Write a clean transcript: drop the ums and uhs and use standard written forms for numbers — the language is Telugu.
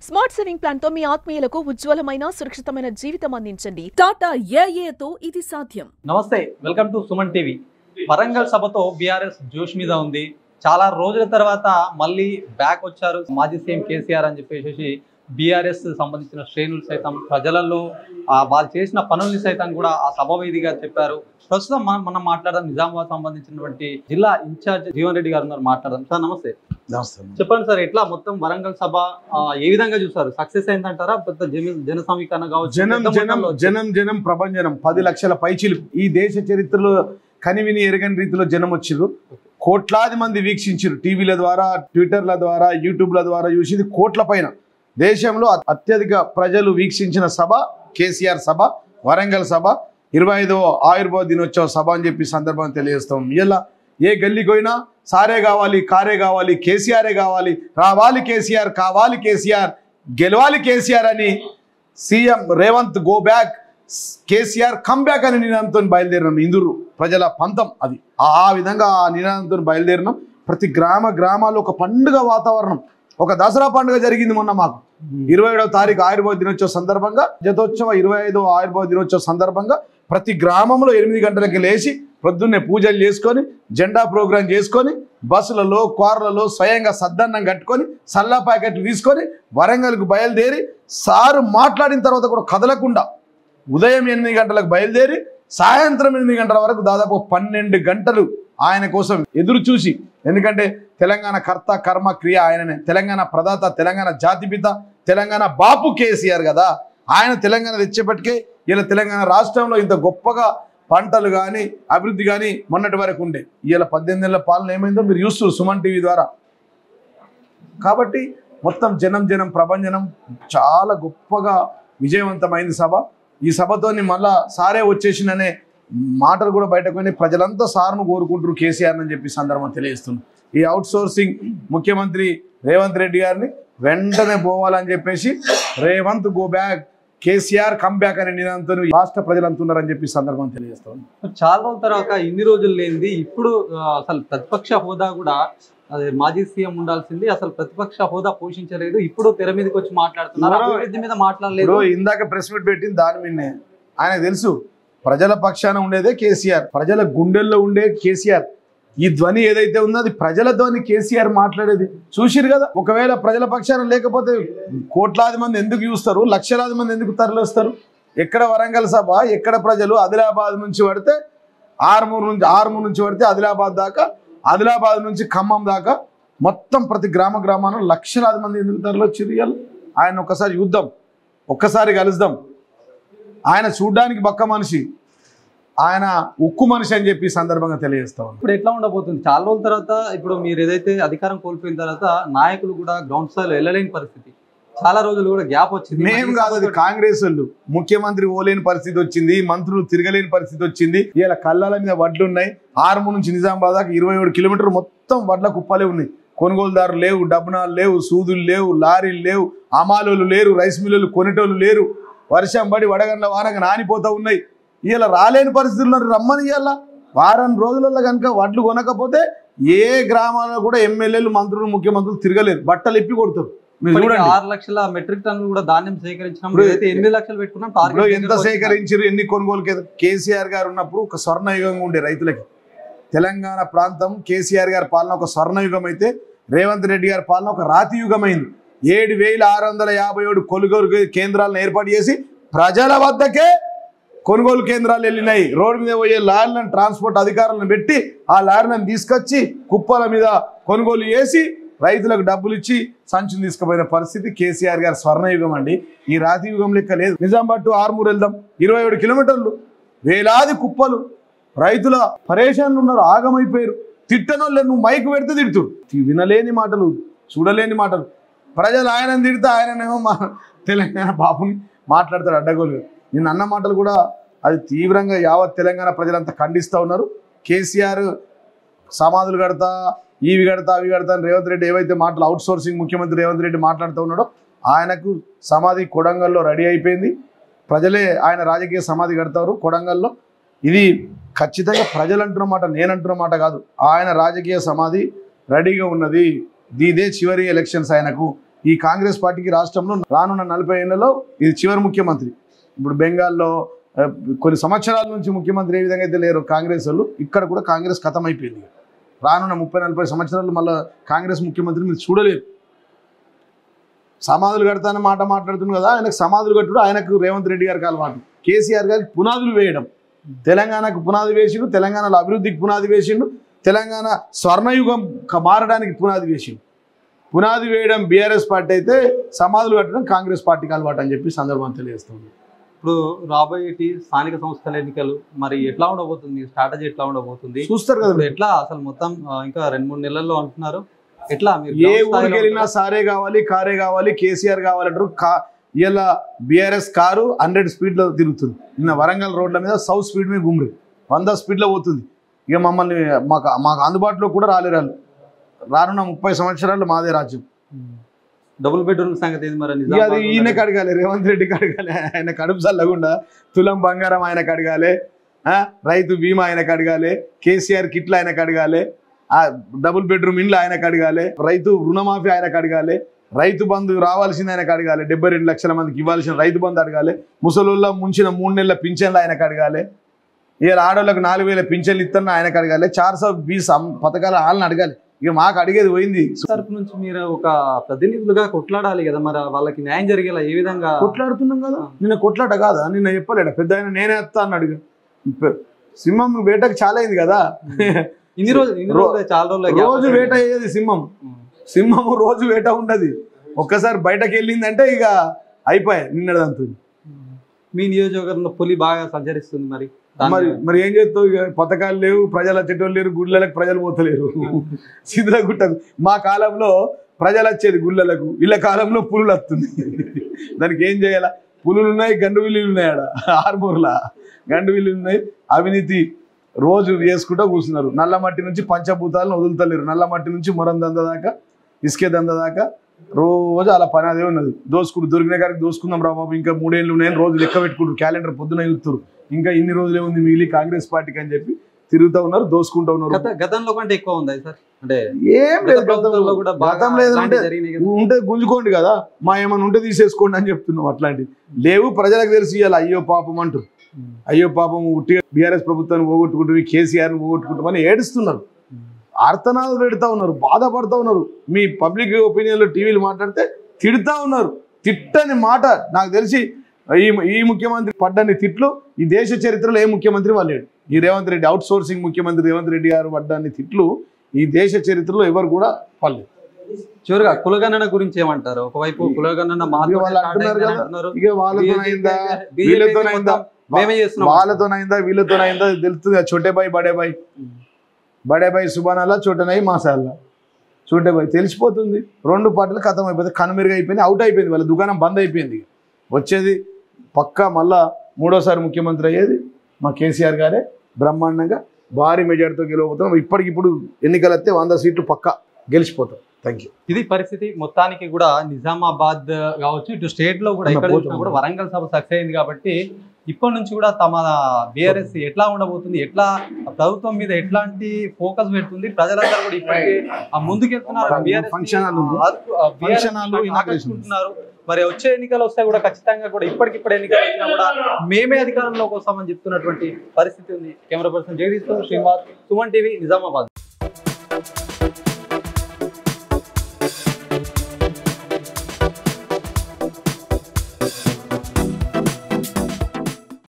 స్మార్ట్ సేవింగ్ ప్లాన్ తో మీ ఆత్మీయులకు ఉజ్వలమైన సురక్షితమైన జీవితం అందించండి. టాటా ఏఏతో ఇది సాధ్యం. నమస్తే, welcome to Suman TV. Warangal సభతో బీఆర్ఎస్ జోష్ మీద ఉంది. చాలా రోజుల తర్వాత మళ్ళీ బ్యాక్ వచ్చారు మాజీ సీఎం కేసీఆర్ అని చెప్పేసి బీఆర్ఎస్ సంబంధించిన శ్రేణులు సైతం ప్రజలలో వాళ్ళు చేసిన పనుల్ని సైతం కూడా ఆ సభ వేదికగా చెప్పారు. ప్రస్తుతం మనం మాట్లాడదాం నిజామాబాద్ సంబంధించినటువంటి జిల్లా ఇన్ఛార్జ్ జీవన్ రెడ్డి గారు ఉన్నారు. మాట్లాడదాం సార్. నమస్తే. చెప్పండి సార్, ఎట్లా మొత్తం వరంగల్ సభ ఏ విధంగా చూసారు? సక్సెస్ అయిందంటారా? పెద్ద జన సమీకరణ కావచ్చు, జనం ప్రభంజనం 10 లక్షల పైచిలుకు ఈ దేశ చరిత్రలో కనివిని ఎరగని రీతిలో జనం వచ్చిర్రు. కోట్లాది మంది వీక్షించారు. టీవీల ద్వారా, ట్విట్టర్ల ద్వారా, యూట్యూబ్ల ద్వారా చూసింది కోట్ల పైన. దేశంలో అత్యధిక ప్రజలు వీక్షించిన సభ కేసీఆర్ సభ, వరంగల్ సభ, 25వ ఆయుర్వేద దినోత్సవ సభ అని చెప్పి సందర్భంగా తెలియజేస్తాం. ఇలా ఏ గల్లీకి పోయినా సారే కావాలి, కారే కావాలి, కేసీఆరే కావాలి, రావాలి కేసీఆర్, కావాలి కేసీఆర్, గెలవాలి కేసీఆర్ అని CM Revanth go back, KCR come back అని నినాదంతో బయలుదేరినాం. ఇందూరు ప్రజల పంతం అది. ఆ విధంగా ఆ నినాదంతో బయలుదేరినాం. ప్రతి గ్రామాల్లో ఒక పండుగ వాతావరణం, ఒక దసరా పండుగ జరిగింది మొన్న మాకు. 27వ తారీఖు ఆయుర్వేద దినోత్సవ సందర్భంగా, జతోత్సవ 25వ ఆయుర్వేద దినోత్సవ సందర్భంగా ప్రతి గ్రామంలో 8 గంటలకి లేచి పొద్దున్నే పూజలు చేసుకొని, జెండా ప్రోగ్రాం చేసుకొని, బస్సులలో, కార్లలో స్వయంగా సద్దన్నం కట్టుకొని, సల్లా ప్యాకెట్లు తీసుకొని వరంగల్కు బయలుదేరి సారు మాట్లాడిన తర్వాత కూడా కదలకుండా ఉదయం 8 గంటలకు బయలుదేరి సాయంత్రం 8 గంటల వరకు దాదాపు 12 గంటలు ఆయన కోసం ఎదురు చూసి, ఎందుకంటే తెలంగాణ కర్త కర్మ క్రియ ఆయననే, తెలంగాణ ప్రదాత, తెలంగాణ జాతిపిత, తెలంగాణ బాపు కేసీఆర్ కదా. ఆయన తెలంగాణ తెచ్చేపటికే ఇలా తెలంగాణ రాష్ట్రంలో ఇంత గొప్పగా పంటలు కానీ అభివృద్ధి కానీ మొన్నటి వరకు ఉండే. ఇలా 18 ఏళ్ల పాలన ఏమైందో మీరు చూస్తారు సుమన్ టీవీ ద్వారా. కాబట్టి మొత్తం జనం ప్రభంజనం చాలా గొప్పగా విజయవంతమైంది సభ. ఈ సభతోని మళ్ళా సారే వచ్చేసిందనే మాటలు కూడా బయటకు పోయి ప్రజలంతా సార్ను కోరుకుంటారు కేసీఆర్ అని చెప్పి సందర్భం తెలియజేస్తున్నారు. ఈ అవుట్ సోర్సింగ్ ముఖ్యమంత్రి రేవంత్ రెడ్డి గారిని వెంటనే పోవాలని చెప్పేసి Revanth go back, KCR come back అనే నినాదంతో రాష్ట్ర ప్రజలంతున్నారని చెప్పి సందర్భం తెలియజేస్తాం. చాలా రోజుల తర్వాత ఇన్ని రోజులు లేనిది ఇప్పుడు అసలు ప్రతిపక్ష హోదా కూడా అదే మాజీ సీఎం ఉండాల్సింది, అసలు ప్రతిపక్ష హోదా పోషించలేదు. ఇప్పుడు తెర మీదకి వచ్చి మాట్లాడుతున్నారు, అభివృద్ధి మీద మాట్లాడలేదు. ఇందాక ప్రెస్ మీట్ పెట్టింది దాని మీదనే. ఆయనకు తెలుసు ప్రజల పక్షాన ఉండేదే కేసీఆర్, ప్రజల గుండెల్లో ఉండే కేసీఆర్. ఈ ధ్వని ఏదైతే ఉందో అది ప్రజల ధ్వని. కేసీఆర్ మాట్లాడేది చూసిరు కదా. ఒకవేళ ప్రజల పక్షాన లేకపోతే కోట్లాది మంది ఎందుకు చూస్తారు, లక్షలాది మంది ఎందుకు తరలిస్తారు? ఎక్కడ వరంగల్ సభ, ఎక్కడ ప్రజలు ఆదిలాబాద్ నుంచి పడితే ఆర్మూర్ నుంచి పడితే ఆదిలాబాద్ దాకా, ఆదిలాబాద్ నుంచి ఖమ్మం దాకా మొత్తం ప్రతి గ్రామాన లక్షలాది మంది ఎందుకు తరలిచ్చారు? ఆయన ఒక్కసారి చూద్దాం, ఒక్కసారి కలుద్దాం. ఆయన చూడ్డానికి బక్క మనిషి, ఆయన ఉక్కు మనిషి అని చెప్పి సందర్భంగా తెలియజేస్తాం. ఇప్పుడు ఎట్లా ఉండబోతుంది? చాలా రోజుల తర్వాత ఇప్పుడు మీరు ఏదైతే అధికారం కోల్పోయిన తర్వాత నాయకులు కూడా గ్రౌండ్ స్థాయిలో వెళ్ళలేని పరిస్థితి, చాలా రోజులు కూడా గ్యాప్ వచ్చింది. మేము కాదు, అది కాంగ్రెస్ వాళ్ళు. ముఖ్యమంత్రి ఓలేని పరిస్థితి వచ్చింది, మంత్రులు తిరగలేని పరిస్థితి వచ్చింది. ఇలా కళ్ళాల మీద వడ్లు ఉన్నాయి. ఆర్మూర్ నుంచి నిజామాబాద్ దాకా 27 కిలోమీటర్లు మొత్తం వడ్ల కుప్పలే ఉన్నాయి. కొనుగోలుదారులు లేవు, డబ్బునాలు లేవు, సూదులు లేవు, లారీలు లేవు, అమాలోలు లేరు, రైస్ మిల్లులు కొనేటోళ్ళు లేరు. వర్షం పడి వడగండ్ల వానగా నానిపోతూ ఉన్నాయి. ఇలా రాలేని పరిస్థితుల్లో రమ్మని ఇవాళ వారం రోజులలో కనుక వడ్లు కొనకపోతే ఏ గ్రామాల్లో కూడా ఎమ్మెల్యేలు, మంత్రులు, ముఖ్యమంత్రులు తిరగలేదు, బట్టలు ఇప్పి కొడతారు. 6 లక్షల మెట్రిక్ టన్నులు కూడా ధాన్యం సేకరించినప్పుడు 8 లక్షలు పెట్టుకున్నాం. ఎంత సేకరించారు, ఎన్ని కొనుగోలు? కేసీఆర్ గారు ఉన్నప్పుడు ఒక స్వర్ణయుగంగా ఉండే రైతులకి. తెలంగాణ ప్రాంతం కేసీఆర్ గారి పాలన ఒక స్వర్ణయుగం అయితే, రేవంత్ రెడ్డి గారి పాలన ఒక రాతి యుగమైంది. 7,657 కొనుగోలు కేంద్రాలను ఏర్పాటు చేసి ప్రజల వద్దకే కొనుగోలు కేంద్రాలు వెళ్ళినాయి. రోడ్డు మీద పోయే లారీలను ట్రాన్స్పోర్ట్ అధికారులను పెట్టి ఆ లారీలను తీసుకొచ్చి కుప్పల మీద కొనుగోలు చేసి రైతులకు డబ్బులు ఇచ్చి సంచులు తీసుకుపోయిన పరిస్థితి కేసీఆర్ గారి స్వర్ణయుగం అండి. ఈ రాతి యుగం లెక్క లేదు. నిజామాబాద్ టు ఆర్మూర్ వెళ్దాం, 27 కిలోమీటర్లు, వేలాది కుప్పలు, రైతుల పరేషాన్లు ఉన్నారు, ఆగమైపోయారు. తిట్టనోళ్ళు నువ్వు మైకు పెడితే తిడుతుడు, వినలేని మాటలు, చూడలేని మాటలు. ప్రజలు ఆయనను తిడితే ఆయననేమో మా తెలంగాణ బాపుని మాట్లాడతాడు అడ్డగోలు. నేను అన్న మాటలు కూడా అది తీవ్రంగా యావత్ తెలంగాణ ప్రజలంతా ఖండిస్తూ ఉన్నారు. కేసీఆర్ సమాధులు కడతా, ఇవి కడతా, అవి కడతా అని రేవంత్ రెడ్డి ఏవైతే మాటలు అవుట్ సోర్సింగ్ ముఖ్యమంత్రి రేవంత్ రెడ్డి మాట్లాడుతూ ఉన్నాడో, ఆయనకు సమాధి కొడంగల్లో రెడీ అయిపోయింది. ప్రజలే ఆయన రాజకీయ సమాధి కడతారు కొడంగల్లో. ఇది ఖచ్చితంగా ప్రజలు అంటున్న మాట, నేనంటున్న మాట కాదు. ఆయన రాజకీయ సమాధి రెడీగా ఉన్నది. ఇదే చివరి ఎలక్షన్స్ ఆయనకు. ఈ కాంగ్రెస్ పార్టీకి రాష్ట్రంలో రానున్న 40 ఏళ్లలో ఇది చివరి ముఖ్యమంత్రి. ఇప్పుడు బెంగాల్లో కొన్ని సంవత్సరాల నుంచి ముఖ్యమంత్రి ఏ విధంగా అయితే లేరు కాంగ్రెస్ వాళ్ళు, ఇక్కడ కూడా కాంగ్రెస్ ఖతం అయిపోయింది. రానున్న 30-40 సంవత్సరాలు మళ్ళీ కాంగ్రెస్ ముఖ్యమంత్రి మీరు చూడలేరు. సమాధులు కడతానే మాట మాట్లాడుతుంది కదా, ఆయనకు సమాధులు కట్టుడు ఆయనకు రేవంత్ రెడ్డి గారికి అలవాటు. కేసీఆర్ గారికి పునాదులు వేయడం, తెలంగాణకు పునాది వేసిండు, తెలంగాణలో అభివృద్ధికి పునాది వేసిండు, తెలంగాణ స్వర్ణయుగం మారడానికి పునాది వేసిండు. పునాది వేయడం బీఆర్ఎస్ పార్టీ అయితే సమాధులు కట్టడం కాంగ్రెస్ పార్టీకి అలవాటు అని చెప్పి సందర్భం తెలియజేస్తుంది. ఇప్పుడు రాబోయే స్థానిక సంస్థల ఎన్నికలు మరి ఎట్లా ఉండబోతుంది, స్ట్రాటజీ ఎట్లా ఉండబోతుంది చూస్తారు కదా. ఎట్లా అసలు మొత్తం ఇంకా 2-3 నెలల్లో అంటున్నారు, ఎట్లా మీరు ఏ ఊరికి వెళ్ళినా సారే కావాలి, కారే కావాలి, కేసీఆర్ కావాలంటారు. ఇలా బీఆర్ఎస్ కారు 100 స్పీడ్లో తిరుగుతుంది. నిన్న వరంగల్ రోడ్ల మీద 100 స్పీడ్ మీద గుమ్రి 100 స్పీడ్లో పోతుంది. ఇక మమ్మల్ని మాకు అందుబాటులో కూడా రాలేరు. రానున్న 30 సంవత్సరాలు మాదే రాజ్యం. డబుల్ బెడ్రూమ్ సంగతి ఏంది మరి? అది ఈయనకి అడగాలి, రేవంత్ రెడ్డికి అడగాలి. ఆయన కడుపు చల్లకుండా తులం బంగారం ఆయనకు అడగాలి, రైతు బీమా ఆయనకు అడగాలి, కేసీఆర్ కిట్లు ఆయనకు అడగాలి, డబుల్ బెడ్రూమ్ ఇండ్లు ఆయనకు అడగాలి, రైతు రుణమాఫీ ఆయనకు అడగాలి, రైతు బంధు రావాల్సింది ఆయనకు అడగాలి, 72 లక్షల మందికి ఇవ్వాల్సిన రైతు బంధు అడగాలి, ముసలోళ్ళ ముంచిన 3 నెలల పింఛన్లు ఆయనకు అడగాలి, ఇక ఆడవాళ్ళకు 4000 పింఛన్లు ఇస్తున్నా ఆయనకు అడగాలి, 420 పథకాలు వాళ్ళని అడగాలి. ఇక మాకు అడిగేది పోయింది. తరపు నుంచి మీరు ఒక ప్రతినిధులుగా కొట్లాడాలి కదా, మరి వాళ్ళకి న్యాయం జరిగేలా ఏ విధంగా కొట్లాడుతున్నాం కదా. నిన్న కొట్లాట కాదా, నిన్న చెప్పలేడా పెద్ద ఆయన నేనే వస్తా అన్నాడు. సింహం వేటకు చాలా అయింది కదా. ఇన్ని రోజులు చాలా రోజులు రోజు వేట అయ్యేది సింహము రోజు వేట ఉండదు. ఒక్కసారి బయటకు వెళ్ళిందంటే ఇక అయిపోయాయి నిన్నదంతా. మీ నియోజకవర్గంలో పులి బాగా సంచరిస్తుంది, మరి ఏం చేస్తావు? ఇక పథకాలు లేవు, ప్రజలు వచ్చేటోళ్ళు లేరు, గుళ్ళలకు ప్రజలు పోతలేరు. సిద్ధుల గుట్టకు మా కాలంలో ప్రజలు వచ్చేది గుళ్ళలకు, వీళ్ళ కాలంలో పులులు వస్తుంది. దానికి ఏం చేయాలా? పులులు ఉన్నాయి, గండు విల్లులు ఉన్నాయి, ఆడ ఆర్మూర్లా గండు విల్లులు ఉన్నాయి. అవినీతి రోజు చేసుకుంటూ కూర్చున్నారు. నల్ల మట్టి నుంచి పంచభూతాలను వదులుతలేరు. నల్ల మట్టి నుంచి మొరం దంద దాకా, ఇసుకే దంద దాకా రోజు అలా పని అదే ఉన్నది. దొరికిన గారికి దోసుకుందాం రా బాబు, ఇంకా 3 ఏళ్ళు ఉన్నాయని రోజు లెక్క పెట్టుకుంటారు. క్యాలెండర్ పొద్దున చూస్తారు, ఇంకా ఇన్ని రోజులే ఉంది మిగిలి కాంగ్రెస్ పార్టీకి అని చెప్పి తిరుగుతూ ఉన్నారు, దోసుకుంటూ ఉన్నారు. గతంలో కంటే ఎక్కువ ఉంది సార్, అంటే ఏం లేదు. గతం లేదంటే ఉంటే గుంజుకోండి కదా, మా ఏమైనా ఉంటే తీసేసుకోండి అని చెప్తున్నాం. అట్లాంటివి లేవు, ప్రజలకు తెలిసి ఇవ్వాలి. అయ్యో పాపం అంటారు. అయ్యో పాపం ఉట్టి బీఆర్ఎస్ ప్రభుత్వాన్ని పోగొట్టుకుంటుంది, కేసీఆర్ని పోగొట్టుకుంటామని ఏడుస్తున్నారు, ఆర్తనాలు పెడతా ఉన్నారు, బాధపడుతూ ఉన్నారు. మీ పబ్లిక్ ఒపీనియన్లో టీవీలు మాట్లాడితే తిడుతూ ఉన్నారు. తిట్టని మాట నాకు తెలిసి ఈ ముఖ్యమంత్రి పడ్డని తిట్లు ఈ దేశ చరిత్రలో ఏ ముఖ్యమంత్రి వాళ్ళేడు. ఈ రేవంత్ రెడ్డి అవుట్ సోర్సింగ్ ముఖ్యమంత్రి రేవంత్ రెడ్డి గారు పడ్డని తిట్లు ఈ దేశ చరిత్రలో ఎవరు కూడా పడలేదు. చివరిగా కులగణన గురించి ఏమంటారు? ఒకవైపు కులగణన వాళ్ళతోనైందా వీళ్ళతోనైందా తెలుస్తుంది. చోటే బాయ్ బడే బాయ్ సుబానాలా, చోటనాయి మాసాలా, చోటే బాయ్ తెలిసిపోతుంది. 2 పార్టీలు ఖతం అయిపోతుంది, కనుమెరుగు అయిపోయింది, అవుట్ అయిపోయింది, వాళ్ళ దుకాణం బంద్ అయిపోయింది. వచ్చేది పక్కా మళ్ళా 3వ సారి ముఖ్యమంత్రి అయ్యేది మా కేసీఆర్ గారే. బ్రహ్మాండంగా భారీ మెజార్టీతో గెలవబోతున్నాం. ఇప్పటికిప్పుడు ఎన్నికలు వస్తే 100 సీట్లు పక్కా గెలిచిపోతాం. Thank you. ఇది పరిస్థితి. మొత్తానికి కూడా నిజామాబాద్ కావచ్చు, ఇటు స్టేట్లో కూడా ఇక్కడ కూడా వరంగల్ సభ సక్సెస్ అయింది కాబట్టి ఇప్పటి నుంచి కూడా తమ బీఆర్ఎస్ ఎట్లా ఉండబోతుంది, ఎట్లా ప్రభుత్వం మీద ఎట్లాంటి ఫోకస్ పెడుతుంది, ప్రజలందరూ కూడా ఇప్పటికే ముందుకెళ్తున్నారు, ఆకర్షించుకుంటున్నారు. మరి వచ్చే ఎన్నికలు వస్తే కూడా ఖచ్చితంగా కూడా ఇప్పటికిప్పుడు ఎన్నికలు వచ్చినా కూడా మేమే అధికారంలోకి వస్తామని చెప్తున్నటువంటి పరిస్థితి ఉంది. Camera person Jagadish Srinivas, Suman TV, Nizamabad.